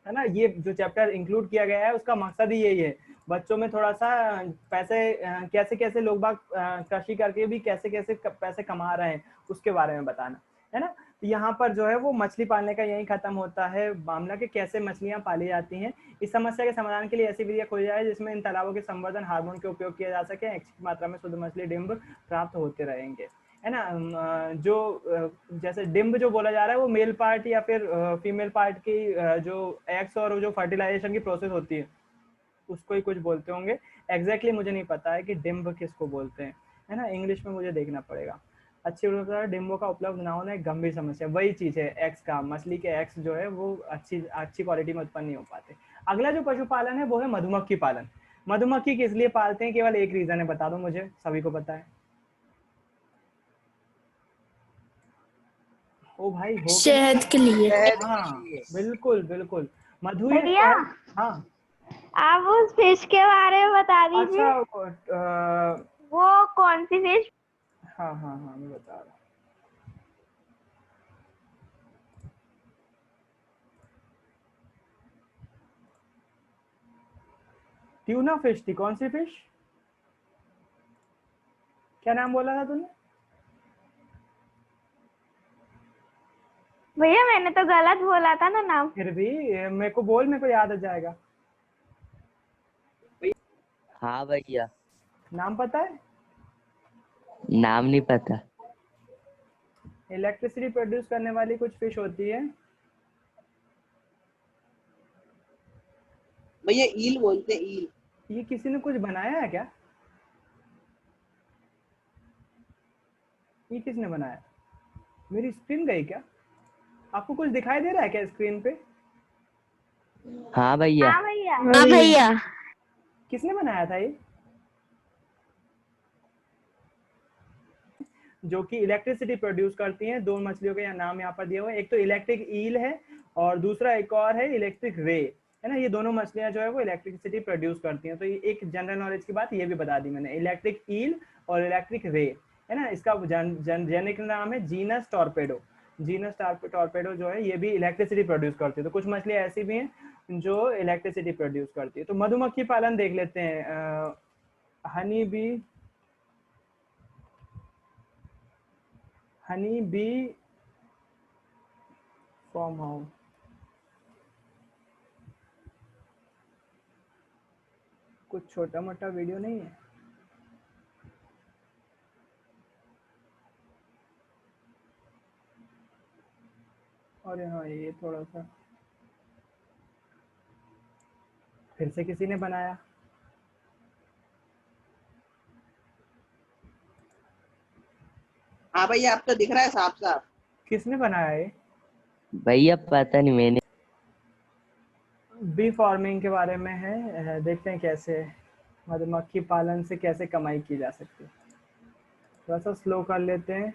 है ना। ये जो चैप्टर इंक्लूड किया गया है उसका मकसद ही यही है, बच्चों में थोड़ा सा पैसे कैसे कैसे लोग बाग कृषि करके भी कैसे कैसे पैसे कमा रहे हैं उसके बारे में बताना, है ना। तो यहाँ पर जो है वो मछली पालने का यही खत्म होता है मामला कि कैसे मछलियाँ पाली जाती हैं। इस समस्या के समाधान के लिए ऐसी विधियाँ खोजी जाए जिसमें इन तालाबों के संवर्धन हार्मोन के उपयोग किया जा सके, अच्छी मात्रा में शुद्ध मछली डिम्ब प्राप्त होते रहेंगे, है ना। जो जैसे डिम्ब जो बोला जा रहा है वो मेल पार्ट या फिर फीमेल पार्ट की जो एग्स और जो फर्टिलाइजेशन की प्रोसेस होती है उसको ही कुछ बोलते होंगे। एग्जैक्टली मुझे नहीं पता है कि डिम्ब किसको बोलते हैं, है ना, इंग्लिश में मुझे देखना पड़ेगा। अच्छी डिम्बों का उपलब्ध ना होना एक गंभीर समस्या, वही चीज है एक्स का, मछली के एक्स जो है वो अच्छी क्वालिटी में उत्पन्न नहीं हो पाते। अगला जो पशुपालन है वो है मधुमक्खी पालन। मधुमक्खी किस लिए पालते हैं, केवल एक रीजन है, बता दो मुझे, सभी को पता है। ओ भाई हो क्या, शहद के लिए। हाँ बिल्कुल बिल्कुल। मधु ये भैया हाँ आप उस फिश के बारे में बता अच्छा दीजिए, वो कौन सी फिश? हाँ हाँ हाँ मैं बता रहा हूँ। ट्यूना फिश थी, कौन सी फिश, क्या नाम बोला था तूने? भैया मैंने तो गलत बोला था ना नाम। फिर भी मेरे को बोल, मेरे को याद आ जाएगा। हाँ भैया। नाम पता है? नाम नहीं पता। इलेक्ट्रिसिटी प्रोड्यूस करने वाली कुछ फिश होती है। भैया ईल बोलते हैं, ईल। ये किसी ने कुछ बनाया है क्या? ये किसने बनाया? मेरी स्क्रीन गई क्या? आपको कुछ दिखाई दे रहा है क्या स्क्रीन पे? हाँ भैया। हाँ भैया। हाँ भैया। किसने बनाया था ये? जो कि इलेक्ट्रिसिटी प्रोड्यूस करती हैं। दो मछलियों के नाम यहाँ पर दिए हुए हैं, एक तो इलेक्ट्रिक ईल है और दूसरा एक और है इलेक्ट्रिक रे, है ना। ये दोनों मछलियां जो है वो इलेक्ट्रिसिटी प्रोड्यूस करती हैं। तो ये एक जनरल नॉलेज की बात ये भी बता दी मैंने, इलेक्ट्रिक ईल और इलेक्ट्रिक रे, है ना। इसका जेनेरिक नाम है जीनस टॉर्पेडो। जीनस टॉर्पेडो जो है ये भी इलेक्ट्रिसिटी प्रोड्यूस करती है। तो कुछ मछलियां ऐसी भी हैं जो इलेक्ट्रिसिटी प्रोड्यूस करती है। तो मधुमक्खी पालन देख लेते हैं। हनी बी फार्म हाउस, कुछ छोटा मोटा वीडियो नहीं है। और हाँ ये थोड़ा सा फिर से किसी ने बनाया। हाँ भैया, आप तो दिख रहा है साफ साफ। किसने बनाया ये? भैया पता नहीं, मैंने। बी फार्मिंग के बारे में है, देखते हैं कैसे मधुमक्खी पालन से कैसे कमाई की जा सकती है। थोड़ा सा स्लो कर लेते हैं।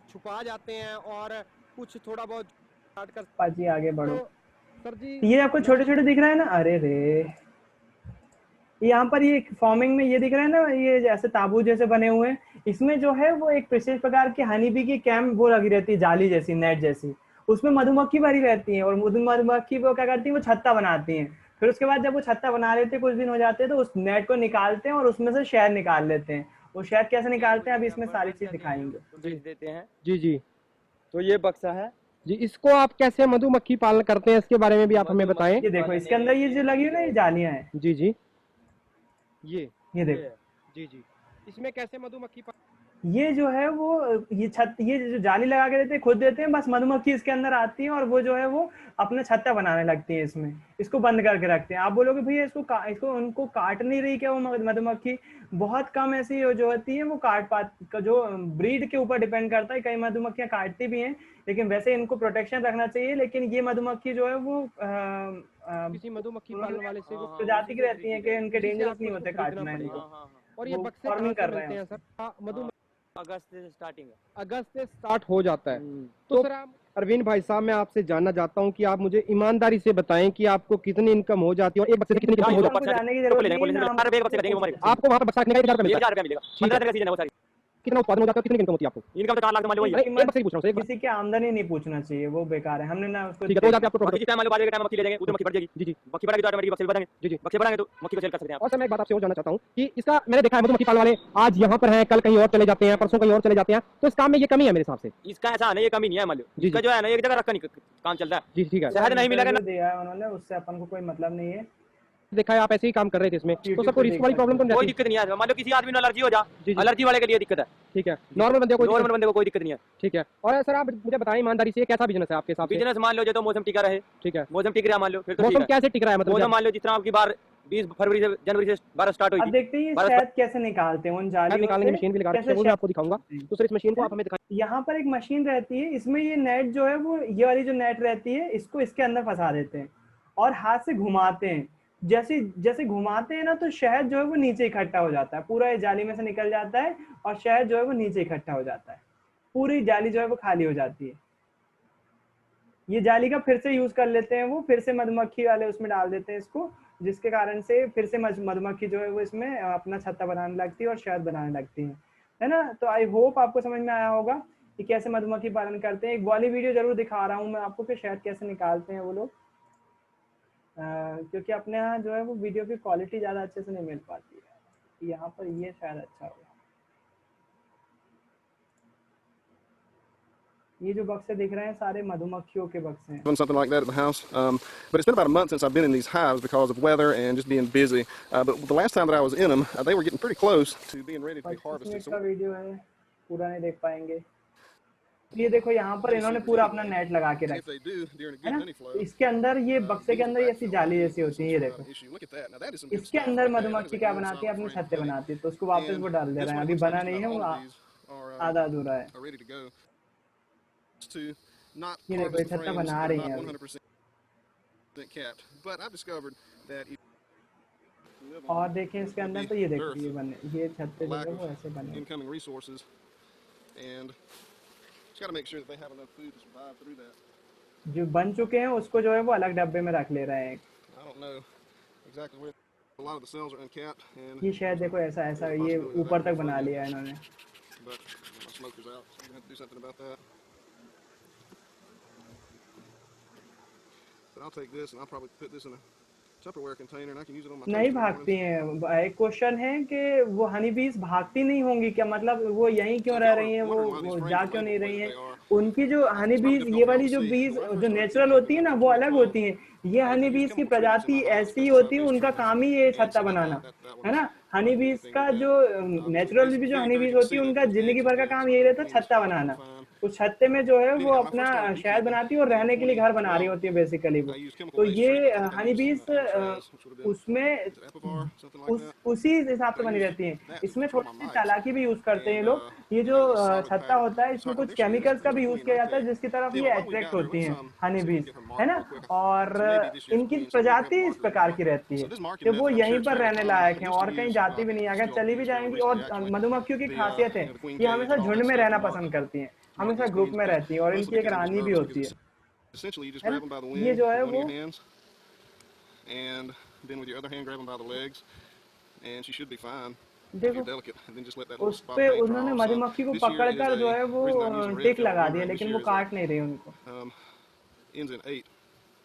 छुपा जाते हैं और कुछ थोड़ा बहुत स्टार्ट कर। पाजी आगे बढ़ो। तो सर जी ये आपको छोटे छोटे दिख रहा है ना, अरे रे यहाँ पर ये फार्मिंग में ये दिख रहा है ना, ये जैसे ताबू जैसे बने हुए हैं, इसमें जो है वो एक विशेष प्रकार की हनी बी की कैम्प वो लगी रहती है, जाली जैसी, नेट जैसी, उसमें मधुमक्खी भरी रहती है और मधुमक्खी वो क्या करती है, वो छत्ता बनाती हैं। फिर उसके बाद जब वो छत्ता बना लेते हैं, कुछ दिन हो जाते हैं, तो उस नेट को निकालते हैं और उसमें से शहद निकाल लेते हैं। वो शहद कैसे निकालते हैं अभी इसमें सारी चीज दिखाएंगे। भेज देते हैं। जी जी, तो ये बक्सा है जी, इसको आप कैसे मधुमक्खी पालन करते हैं इसके बारे में भी आप हमें बताएं। ये देखो इसके अंदर ये जो लगी है ना, ये जालियां हैं। जी जी, ये देखो, जी जी, इसमें कैसे मधुमक्खी ये जो है वो ये जो जाली लगा के देते हैं खुद देते हैं, बस मधुमक्खी इसके अंदर आती है और वो जो है वो अपना छत्ता बनाने लगती है इसमें, इसको बंद करके रखते हैं। आप बोलोगे भैया इसको उनको काट नहीं रही क्या वो मधुमक्खी? बहुत कम ऐसी जो होती है वो काट पाती, जो ब्रीड के ऊपर डिपेंड करता है, कई मधुमक्खियां काटती भी हैं, लेकिन वैसे इनको प्रोटेक्शन रखना चाहिए। लेकिन ये मधुमक्खी जो है वो किसी मधुमक्खी पालने वाले से प्रजाति की रहती है कि इनके डेंजरस नहीं होते काटना इनको। और ये बक्से फार्मिंग कर रहे हैं सर? अगस्त से स्टार्टिंग है, अगस्त से स्टार्ट हो जाता है। तो सर आप अरविंद भाई साहब, मैं आपसे जानना चाहता हूं कि आप मुझे ईमानदारी से बताएं कि आपको कितनी इनकम हो जाती है और एक बक्से से कितनी इनकम हो जाती है? जाने की जरूरत नहीं है, आपको वहां पर बक्सा कितने का मिलेगा? 15 दिन का सीजन है वो सारी। कितना उत्पादन हो जाता है, कितनी इनकम होती है आपको? इनकम तो 4 लाख मान लो वही है। अरे एक बस यही पूछ रहा हूँ सर, एक बार। किसी की आमदनी नहीं पूछना चाहिए, वो बेकार है। हमने ना उसको ठीक है, तो हो जाता है आपको मक्खी प्रॉफिट। जिस टाइम मान लो बाजरे के टाइम मक्खी ले जाएंगे उधर मक्खी बढ़ जाएगी। जी जी मक्खी बढ़ेगी तो ऑटोमेटिक बक्से बढ़ेंगे। जी जी। बक्से बढ़ेंगे तो मक्खी को सेल कर सकते हैं आप। और सर मैं एक बात आपसे और जानना चाहता हूँ कि इसका मैंने देखा है मधुमक्खी पालने वाले आज यहाँ पर हैं, कल कहीं और चले जाते हैं, परसों कहीं और चले जाते हैं, तो इस काम में ये कमी है मेरे हिसाब से। इसका ऐसा नहीं, ये कमी नहीं है मान लो। जी, इसका जी। जो है ना एक जगह रखा नहीं काम चलता है। जी ठीक है। शहद नहीं मिलेगा ना। इंटरव्यू दिया है उन्होंने, उससे अपन को कोई मतलब नहीं है। देखा है आप ऐसे ही काम कर रहे थे इसमें, तो YouTube सर कोई पे रिस्क देख वाली सकते प्रॉब्लम तो नहीं कोई रहती? दिक्कत नहीं है। मान लो किसी आदमी को एलर्जी हो जा, जी, जी। एलर्जी वाले के लिए दिक्कत है। ठीक है, नॉर्मल बंदे को कोई नॉर्मल दिक्कत- बंदे को कोई दिक्कत नहीं है। ठीक है। और सर आप मुझे बताएं ईमानदारी से ये कैसा बिजनेस है आपके हिसाब से? बिजनेस मान लो जो तो मौसम टिका रहे, ठीक है। मौसम टिक रहा मान लो फिर तो ठीक मौसम है। कैसे टिक रहा है मतलब? मौसम मान लो जिस तरह आपकी बार 20 फरवरी से जनवरी से बारिश स्टार्ट हुई अब थी। देखते हैं ये बारिश शहद कैसे निकालते हैं उन शहद जालियों निकालने की से, मशीन भी लगा रखी है, कैसे वो भी शहद- आपको दिखाऊंगा। जी। तो सर इस मशीन को आप हमें दिखाएं। यहाँ पर एक मशीन रहती है, इसमें ये नेट जो है वो ये वाली जो नेट रहती है इसको इसके अंदर फंसा देते हैं और हाथ से घुमाते हैं। जैसे जैसे घुमाते हैं ना तो शहद जो है वो नीचे इकट्ठा हो जाता है, पूरा इस जाली में से निकल जाता है और शहद जो है वो नीचे इकट्ठा हो जाता है, पूरी जाली जो है वो खाली हो जाती है। ये जाली का फिर से यूज कर लेते हैं, वो फिर से मधुमक्खी वाले उसमें डाल देते हैं इसको, जिसके कारण से फिर से मधुमक्खी जो है वो इसमें अपना छत्ता बनाने लगती है और शहद बनाने लगती है ना। तो आई होप आपको समझ में आया होगा कि कैसे मधुमक्खी पालन करते हैं। एक वाली वीडियो जरूर दिखा रहा हूँ मैं आपको कि शहद कैसे निकालते हैं वो लोग, क्योंकि अपने यहाँ जो है वो वीडियो की क्वालिटी ज़्यादा अच्छे से नहीं मिल पाती है। यहाँ पर ये शायद अच्छा होगा। ये जो बक्से दिख रहे हैं सारे मधुमक्खियों के बक्से हैं। Done something like that at the house, but it's been about a month since I've been in these hives because of weather and just being busy. But the last time that I was in them, they were getting pretty close to being ready to be 25 harvested. Minute So का video है, पूरा नहीं देख पाएंगे। ये देखो यहाँ पर इन्होंने पूरा अपना नेट लगा के if रखा they do during a है good ना, honey flow, तो इसके अंदर ये बक्से के अंदर ये ऐसी जाली जैसी होती है, ये देखो issue. Look at that. Now that is some good इसके stuff अंदर right there. That मधुमक्खी is a क्या good बनाती है, solid अपने frame छत्ते honey. बनाती है, तो उसको वापस And वो डाल दे this रहे हैं। one अभी looks like बना just नहीं है, about वो all of these are, आधा अधूरा है। are ready to go. To not ये देखो ये harvest the छत्ता frames, बना they're रही not है अभी। 100% capped. But I've discovered that if you live और on देखें इसके अंदर तो ये देखो ये बने, ये छत्ते जो है वो ऐसे बने। incoming resources, and just got to make sure that they have enough food to survive through that. जो बन चुके हैं उसको जो है वो अलग डब्बे में रख ले रहे हैं। I don't know exactly where a lot of the cells are uncapped, and ये शायद देखो ऐसा ऐसा ये ऊपर तक बना लिया है इन्होंने। but my smoker's out, so I'm gonna have to do something about that. But I'll take this and I'll probably put this in a Tupperware container and I can use it on my नहीं toast in the भागती mornings. हैं। एक question है कि वो हनी बीज भागती नहीं होंगी क्या, मतलब वो यहीं क्यों रह रही हैं, वो जा क्यों नहीं रही हैं? उनकी जो हनी बीज, ये वाली जो बीज जो नेचुरल होती है ना वो अलग होती है। ये हनी बीज की प्रजाति ऐसी होती है, उनका काम ही ये छत्ता बनाना है ना। हनी बीज का जो नेचुरल भी जो हनी बीज होती है उनका जिंदगी भर का काम यही रहता है छत्ता बनाना। उस छत्ते में जो है वो अपना शहद बनाती है और रहने के लिए घर बना रही होती है बेसिकली वो। तो ये हनी बीज उसमें उसी हिसाब से बनी रहती है। इसमें थोड़ी सी चालाकी भी यूज करते हैं लोग। ये जो छत्ता होता है इसमें कुछ केमिकल्स का भी यूज किया जाता है जिसकी तरफ ये अट्रैक्ट होती हैं हनी बीज, है ना। और इनकी प्रजाति इस प्रकार की रहती है कि वो यहीं पर रहने लायक है और कहीं जाती भी नहीं, अगर चली भी जाएंगी। और मधुमक्खियों की खासियत है ये हमेशा झुंड में रहना पसंद करती हैं, हमेशा ग्रुप में रहती है और इनकी एक रानी भी होती है। Essentially, you just है grab them by the ना? wing ये जो है with one वो of your hands, and then with your other hand grab them by the legs, and she should be fine. If देखो you're delicate, and then just let that little उस spot पे pain dry उन्होंने off some. मधुमक्खी को This year is पकड़कर जो है वो reason I'm using red tick felt लगा glue दिया, this लेकिन year वो is काट नहीं रही उनको। ends in 8,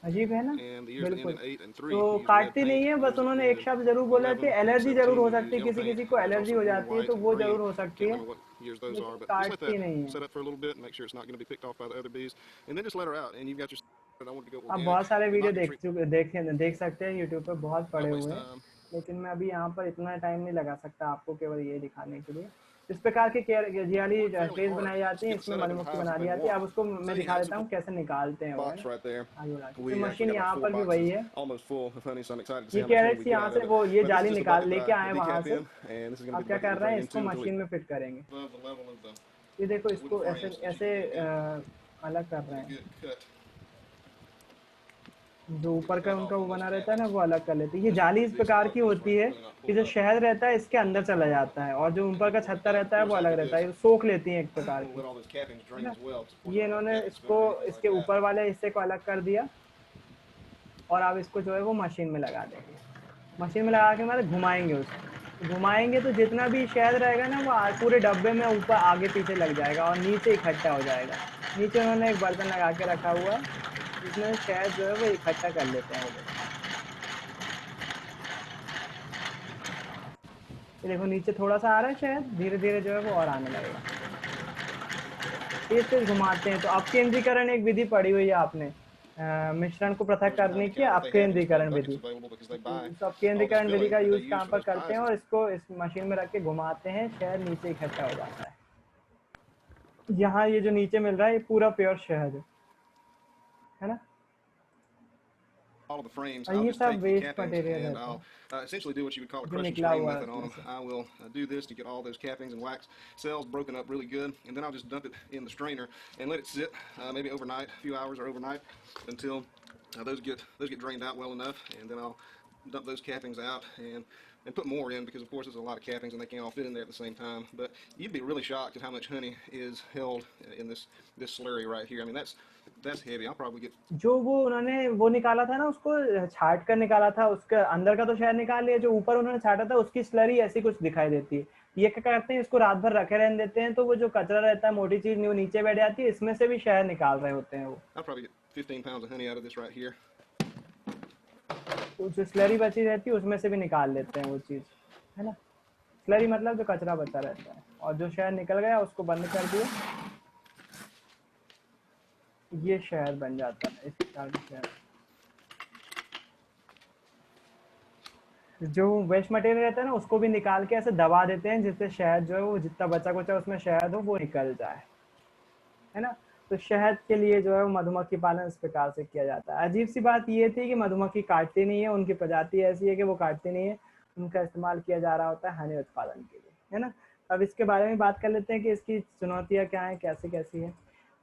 अजीब है ना, and the years that end बिल्कुल। in 8 and 3. तो use red काटती paint. नहीं है, बस Those उन्होंने that एक end शब्द in जरूर बोला कि 11, एलर्जी 17, जरूर हो use सकती है, yellow किसी paint. किसी को There's एलर्जी also हो blue, जाती है white, तो and वो green. जरूर हो सकती Can't है, remember what years those लेकिन are, but just let काटती नहीं that है। set up for a little bit and make sure it's not going to be picked off by the other bees, and then just let her out, and you've got your. I want to go आप organic. बहुत सारे video Not to treat- देख सकते हैं YouTube पे, बहुत पड़े not waste हुए हैं, time. लेकिन मैं अभी यहाँ पर इतना टाइम नहीं लगा सकता आपको केवल ये दिखाने के लिए। इस प्रकार की जियाली ट्रेस बनाई जाती है, इसमें मधुमक्खी बना दी जाती है। अब उसको मैं दिखा देता हूँ कैसे निकालते हैं वो, है Box ना। right there. आगे बढ़ा के। We तो actually मशीन got यहाँ like 4 पर भी वही boxes, है। almost full of honey, so I'm excited to see ये how much honey crates we get यहाँ out से of it. वो ये But this जाली is just a निकाल bucket लेके that I आए वहाँ decap से। in, and this is gonna अब be क्या the bucket कर we रहे हैं, bring इसको into until मशीन में फिट करेंगे। above the level of the ये देखो इसको ऐसे ऐसे अलग कर रहे हैं। good cut. जो ऊपर का उनका वो बना रहता है ना वो अलग कर लेते हैं। ये जाली इस प्रकार की होती है कि जो शहद रहता है इसके अंदर चला जाता है और जो ऊपर का छत्ता रहता है वो अलग रहता है, ये सोख लेती है एक प्रकार We'll let all those cappings drain as well. की। ये इन्होंने इसको इसके ऊपर वाले हिस्से को अलग कर दिया और अब इसको जो है वो मशीन में लगा देंगे। मशीन में लगा के मतलब घुमाएंगे उसको। घुमाएंगे तो जितना भी शहद रहेगा ना वो पूरे डब्बे में ऊपर आगे पीछे लग जाएगा और नीचे इकट्ठा हो जाएगा। नीचे उन्होंने एक बर्तन लगा के रखा हुआ है जिसमें शहद जो है वो इकट्ठा कर लेते हैं वो लोग। ये देखो नीचे थोड़ा सा आ रहा है शहद, धीरे धीरे जो है वो और आने लगेगा। तेज तेज घुमाते हैं। तो अपकेंद्रीकरण एक विधि पढ़ी हुई है आपने, मिश्रण को पृथक करने की अपकेंद्रीकरण विधि। इस अपकेंद्रीकरण विधि का यूज कहाँ पर करते हैं और इसको इस मशीन में रख के घुमाते हैं, शहद नीचे इकट्ठा हो जाता है। यहाँ ये जो नीचे मिल रहा है ये पूरा प्योर शहद है ना। all of the frames, और I'll ये just सब take the waste cappings material and रहता है I'll essentially do what you would call a जो crush and निकला strain हुआ है method on them. उसमें से। I will do this to get all those cappings and wax cells broken up really good, and then I'll just dump it in the strainer and let it sit maybe overnight, a few hours or overnight, until those get drained out well enough, and then I'll dump those cappings out and put more in, because of course there's a lot of cappings and they can't all fit in there at the same time. But you'd be really shocked at how much honey is held in this slurry right here. I mean, that's heavy. I'll probably get जो वो उन्होंने वो निकाला था ना, उसको छाट कर निकाला था, उसका अंदर का तो शहद निकाल लिया, जो ऊपर उन्होंने छाटा था उसकी स्लरी ऐसी कुछ दिखाई देती है। ये क्या करते हैं, इसको रात भर रखे रहने देते हैं, तो वो जो कचरा रहता है मोटी चीज वो नीचे बैठ जाती है, इसमें से भी शहद निकाल रहे होते हैं वो। I'll probably get 15 pounds of honey out of this right here. जो स्लरी बची रहती है उसमें से भी निकाल लेते हैं वो चीज, है ना। स्लरी मतलब जो कचरा बचा रहता है, और जो शहद निकल गया उसको बंद कर दिया, ये शहद बन जाता है इस प्रकार का शहद। जो वेस्ट मटेरियल रहता है ना उसको भी निकाल के ऐसे दबा देते हैं जिससे शहद जो है वो जितना बचा कुचा उसमें शहद हो वो निकल जाए, है ना। तो शहद के लिए जो है वो मधुमक्खी पालन इस प्रकार से किया जाता है। अजीब सी बात ये थी कि मधुमक्खी काटती नहीं है, उनकी प्रजाति ऐसी है कि वो काटती नहीं है, उनका इस्तेमाल किया जा रहा होता है हनी उत्पादन के लिए, है ना। अब इसके बारे में बात कर लेते हैं कि इसकी चुनौतियां क्या है, कैसी कैसी है।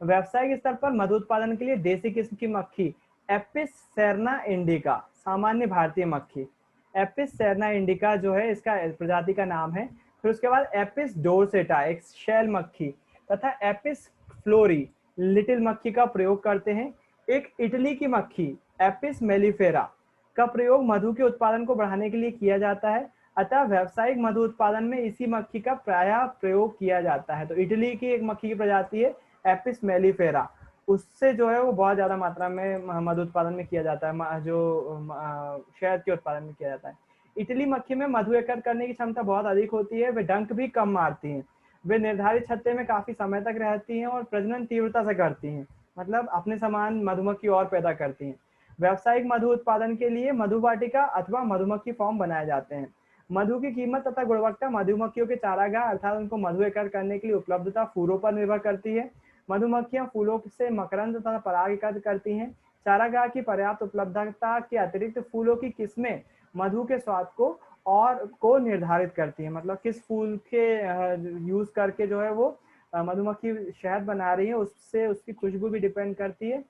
व्यावसायिक स्तर पर मधु उत्पादन के लिए देसी किस्म की मक्खी एपिस सेरना इंडिका, सामान्य भारतीय मक्खी एपिस सेरना इंडिका जो है इसका प्रजाति का नाम है। फिर उसके बाद एपिस डोरसेटा एक शैल मक्खी तथा एपिस फ्लोरी लिटिल मक्खी का प्रयोग करते हैं। एक इटली की मक्खी एपिस मेलिफेरा का प्रयोग मधु के उत्पादन को बढ़ाने के लिए किया जाता है, अतः व्यावसायिक मधु उत्पादन में इसी मक्खी का प्रायः प्रयोग किया जाता है। तो इटली की एक मक्खी की प्रजाति है एपिस मेलिफेरा, उससे जो है वो बहुत ज्यादा मात्रा में मधु उत्पादन में किया जाता है, जो शहद के उत्पादन में किया जाता है। इटली मक्खी में मधु एकत्र करने की क्षमता बहुत अधिक होती है, वे डंक भी कम मारती हैं, वे निर्धारित छत्ते में काफी समय तक रहती हैं और प्रजनन तीव्रता से करती हैं, मतलब अपने समान मधुमक्खी और पैदा करती हैं। व्यावसायिक मधु उत्पादन के लिए मधु वाटिका अथवा मधुमक्खी फॉर्म बनाए जाते हैं। मधु की कीमत तथा गुणवत्ता मधुमक्खियों के चारागाह अर्थात उनको मधु एकत्र करने के लिए उपलब्धता फूलों पर निर्भर करती है। मधुमक्खियां फूलों से मकरंद तथा पराग एकत्र करती हैं। चारागाह की पर्याप्त उपलब्धता के अतिरिक्त फूलों की किस्में मधु के स्वाद को निर्धारित करती है, मतलब किस फूल के यूज करके जो है वो मधुमक्खी शहद बना रही है उससे उसकी खुशबू भी डिपेंड करती है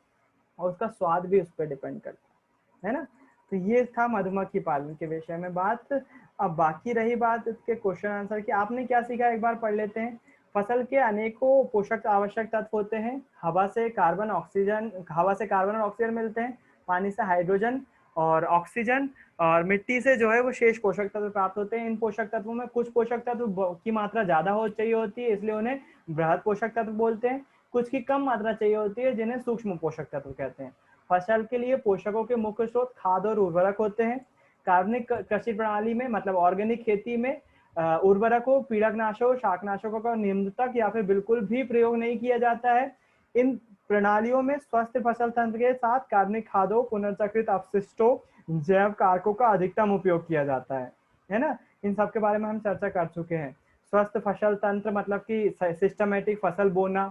और उसका स्वाद भी उस पर डिपेंड करता है ना। तो ये था मधुमक्खी पालन के विषय में बात। अब बाकी रही बात इसके क्वेश्चन आंसर की, आपने क्या सीखा एक बार पढ़ लेते हैं। फसल के अनेकों पोषक आवश्यक तत्व होते हैं। हवा से कार्बन और ऑक्सीजन मिलते हैं, पानी से हाइड्रोजन और ऑक्सीजन, और मिट्टी से जो है वो शेष पोषक तत्व प्राप्त होते हैं। इन पोषक तत्वों में कुछ पोषक तत्व की मात्रा ज्यादा हो चाहिए होती है, इसलिए उन्हें बृहद पोषक तत्व बोलते हैं। कुछ की कम मात्रा चाहिए होती है जिन्हें सूक्ष्म पोषक तत्व कहते हैं। फसल के लिए पोषकों के मुख्य स्रोत खाद और उर्वरक होते हैं। कार्बनिक कृषि प्रणाली में मतलब ऑर्गेनिक खेती में उर्वरकों, पीड़कनाशकों, शाकनाशकों का नियमित या फिर बिल्कुल भी प्रयोग नहीं किया जाता है। इन प्रणालियों में स्वस्थ फसल तंत्र के साथ कार्बनिक खादों, पुनर्चक्रित अपशिष्टों, जैव कारकों का अधिकतम उपयोग किया जाता है ना। इन सब के बारे में हम चर्चा कर चुके हैं। स्वस्थ फसल तंत्र मतलब कि सिस्टमेटिक फसल बोना,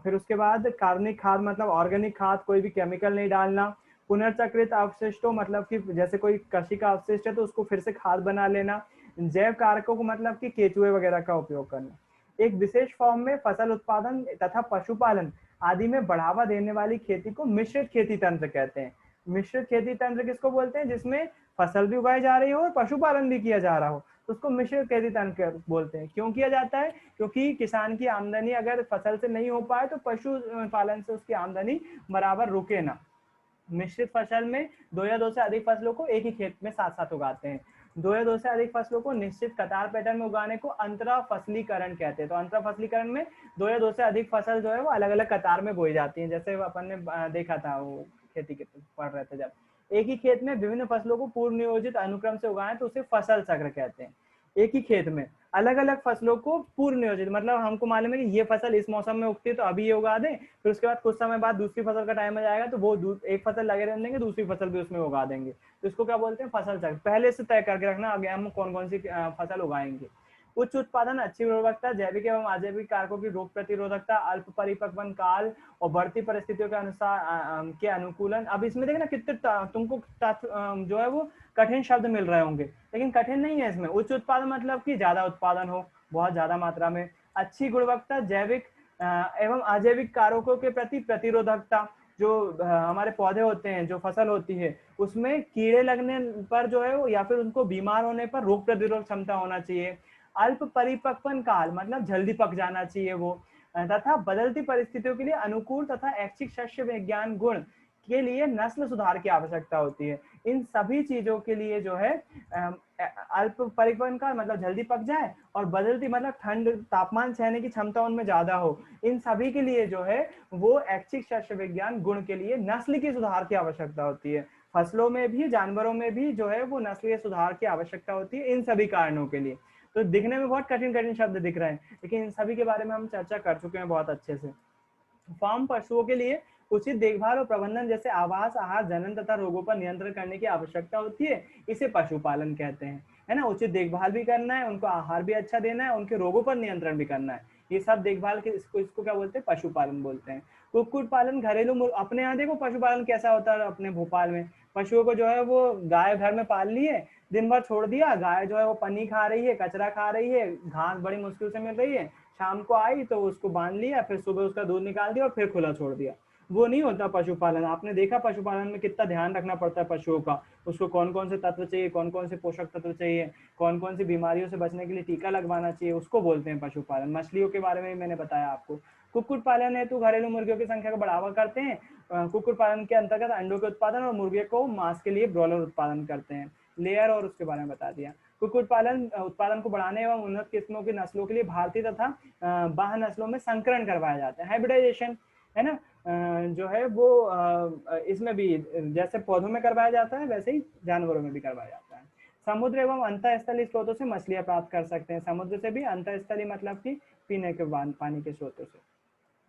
फिर उसके बाद कार्बनिक खाद मतलब ऑर्गेनिक खाद, कोई भी केमिकल नहीं डालना। पुनर्चक्रित अवशिष्टों मतलब कि जैसे कोई कृषि का अवशिष्ट है तो उसको फिर से खाद बना लेना। जैव कारकों को मतलब कि केचुए वगैरह का उपयोग करना। एक विशेष फॉर्म में फसल उत्पादन तथा पशुपालन आदि में बढ़ावा देने वाली खेती को मिश्रित खेती तंत्र कहते हैं। मिश्रित खेती तंत्र किसको बोलते हैं? जिसमें फसल भी उगाई जा रही हो और पशुपालन भी किया जा रहा हो, तो उसको मिश्रित खेती तंत्र बोलते हैं। क्यों किया जाता है? क्योंकि किसान की आमदनी अगर फसल से नहीं हो पाए तो पशु पालन से उसकी आमदनी बराबर रुके ना। मिश्रित फसल में 2 या 2 से अधिक फसलों को एक ही खेत में साथ साथ उगाते हैं। दो या दो से अधिक फसलों को निश्चित कतार पैटर्न में उगाने को अंतरा फसलीकरण कहते हैं। तो अंतरा फसलीकरण में दो या दो से अधिक फसल जो है वो अलग अलग कतार में बोई जाती है, जैसे अपन ने देखा था वो खेती के पढ़ रहे थे जब। एक ही खेत में विभिन्न फसलों को पूर्व नियोजित अनुक्रम से उगाएं तो उसे फसल चक्र कहते हैं। एक ही खेत में अलग अलग फसलों को पूर्व नियोजित, मतलब हमको मालूम है कि ये फसल इस मौसम में उगती है तो अभी ये उगा दें, फिर उसके बाद कुछ समय बाद दूसरी फसल का टाइम आ जाएगा तो वो एक फसल लगे रहने देंगे, दूसरी फसल भी उसमें उगा देंगे, तो इसको क्या बोलते हैं, फसल चक्र। पहले से तय करके रखना आगे हम कौन कौन सी फसल उगाएंगे। उच्च उत्पादन, अच्छी गुणवत्ता, जैविक एवं अजैविक कारकों की रोग प्रतिरोधकता, अल्प परिपक्वन काल और बढ़ती परिस्थितियों के अनुसार के अनुकूलन। अब इसमें देखना कितने तुमको जो है वो कठिन शब्द मिल रहे होंगे, लेकिन कठिन नहीं है इसमें। उच्च उत्पादन मतलब कि ज्यादा उत्पादन हो, बहुत ज्यादा मात्रा में। अच्छी गुणवत्ता, जैविक एवं अजैविक कारकों के प्रति प्रतिरोधकता, जो हमारे पौधे होते हैं, जो फसल होती है, उसमें कीड़े लगने पर जो है वो या फिर उनको बीमार होने पर रोग प्रतिरोधक क्षमता होना चाहिए। अल्प परिपक्वन काल मतलब जल्दी पक जाना चाहिए वो, तथा बदलती परिस्थितियों के लिए अनुकूल तथा ऐच्छिक शस्य विज्ञान गुण के लिए नस्ल सुधार की आवश्यकता होती है। इन सभी चीजों के लिए जो है अल्प परिपक्वन काल मतलब जल्दी पक जाए, और बदलती मतलब ठंड तापमान सहने की क्षमता उनमें ज्यादा हो, इन सभी के लिए जो है वो ऐच्छिक शस्य विज्ञान गुण के लिए नस्ल की सुधार की आवश्यकता होती है। फसलों में भी जानवरों में भी जो है वो नस्लीय सुधार की आवश्यकता होती है इन सभी कारणों के लिए। तो दिखने में बहुत कठिन कठिन शब्द दिख रहे हैं, लेकिन इन सभी के बारे में हम चर्चा कर चुके हैं बहुत अच्छे से। फार्म पशुओं के लिए उचित देखभाल और प्रबंधन जैसे आवास, आहार, जनन तथा रोगों पर नियंत्रण करने की आवश्यकता होती है, इसे पशुपालन कहते हैं, है ना। उचित देखभाल भी करना है, उनको आहार भी अच्छा देना है, उनके रोगों पर नियंत्रण भी करना है, ये सब देखभाल के इसको क्या बोलते हैं, पशुपालन बोलते हैं। कुक्कुट पालन, घरेलू अपने यहाँ देखो पशुपालन कैसा होता है अपने भोपाल में, पशुओं को जो है वो गाय घर में पाल लिए, दिन भर छोड़ दिया, गाय जो है वो पन्नी खा रही है, कचरा खा रही है, घास बड़ी मुश्किल से मिल रही है, शाम को आई तो उसको बांध लिया, फिर सुबह उसका दूध निकाल दिया और फिर खुला छोड़ दिया। वो नहीं होता पशुपालन। आपने देखा पशुपालन में कितना ध्यान रखना पड़ता है पशुओं का, उसको कौन कौन से तत्व चाहिए, कौन कौन से पोषक तत्व चाहिए, कौन कौन सी बीमारियों से बचने के लिए टीका लगवाना चाहिए, उसको बोलते हैं पशुपालन। मछलियों के बारे में मैंने बताया आपको। कुक्कुट पालन हेतु घरेलू मुर्गियों की संख्या को बढ़ावा करते हैं। कुक्कुट पालन के अंतर्गत अंडों के उत्पादन और मुर्गे को मांस के लिए ब्रॉयलर उत्पादन करते हैं। लेयर और उसके बारे में बता दिया। कुक्कुट पालन उत्पादन को बढ़ाने एवं उन्नत किस्मों की नस्लों के लिए भारतीय तथा बाह्य नस्लों में संकरण करवाया जाता है, हाइब्रिडाइजेशन, है ना। जो है वो इसमें भी जैसे पौधों में करवाया जाता है वैसे ही जानवरों में भी करवाया जाता है। समुद्र एवं अंतःस्थलीय स्रोतों से मछलियां प्राप्त कर सकते हैं। समुद्र से भी, अंतःस्थलीय मतलब कि पीने के पानी के स्रोतों से।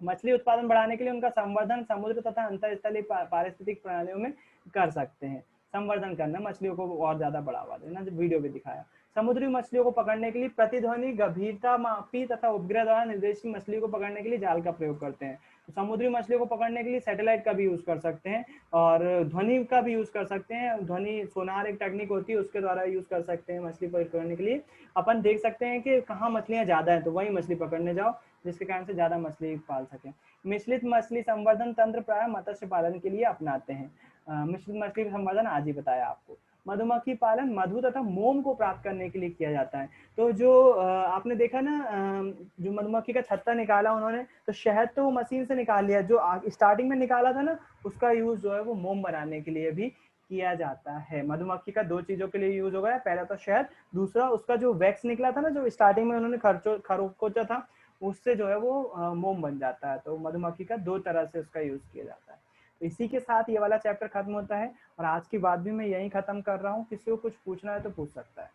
मछली उत्पादन बढ़ाने के लिए उनका संवर्धन समुद्र तथा अंतःस्थलीय पारिस्थितिक प्रणालियों में कर सकते हैं। संवर्धन करना, मछलियों को और ज्यादा बढ़ावा देना, जो वीडियो भी दिखाया। समुद्री मछलियों को पकड़ने के लिए प्रतिध्वनि गंभीरता मापी तथा उपग्रह द्वारा निर्देशित मछलियों को पकड़ने के लिए जाल का प्रयोग करते हैं। तो समुद्री मछलियों को पकड़ने के लिए सैटेलाइट का भी यूज कर सकते हैं और ध्वनि का भी यूज कर सकते हैं। ध्वनि सोनार एक टेक्निक होती है, उसके द्वारा यूज कर सकते हैं मछली पकड़ने के लिए। अपन देख सकते हैं कि कहाँ मछलियां ज्यादा है तो वही मछली पकड़ने जाओ, जिसके कारण से ज्यादा मछली पाल सके। मिश्रित मछली संवर्धन तंत्र प्राय मत्स्य पालन के लिए अपनाते हैं। मिश्रित मछली का संवर्धन आज ही बताया आपको। मधुमक्खी पालन मधु तथा मोम को प्राप्त करने के लिए किया जाता है। तो जो आपने देखा ना, जो मधुमक्खी का छत्ता निकाला उन्होंने, तो शहद तो मशीन से निकाल लिया, जो स्टार्टिंग में निकाला था ना उसका यूज जो है वो मोम बनाने के लिए भी किया जाता है। मधुमक्खी का दो चीजों के लिए यूज हो गया, पहला तो शहद, दूसरा उसका जो वैक्स निकला था ना, जो स्टार्टिंग में उन्होंने खरोकोचा था, उससे जो है वो मोम बन जाता है। तो मधुमक्खी का दो तरह से उसका यूज किया जाता है। तो इसी के साथ ये वाला चैप्टर खत्म होता है और आज की बात भी मैं यहीं खत्म कर रहा हूँ। किसी को कुछ पूछना है तो पूछ सकता है।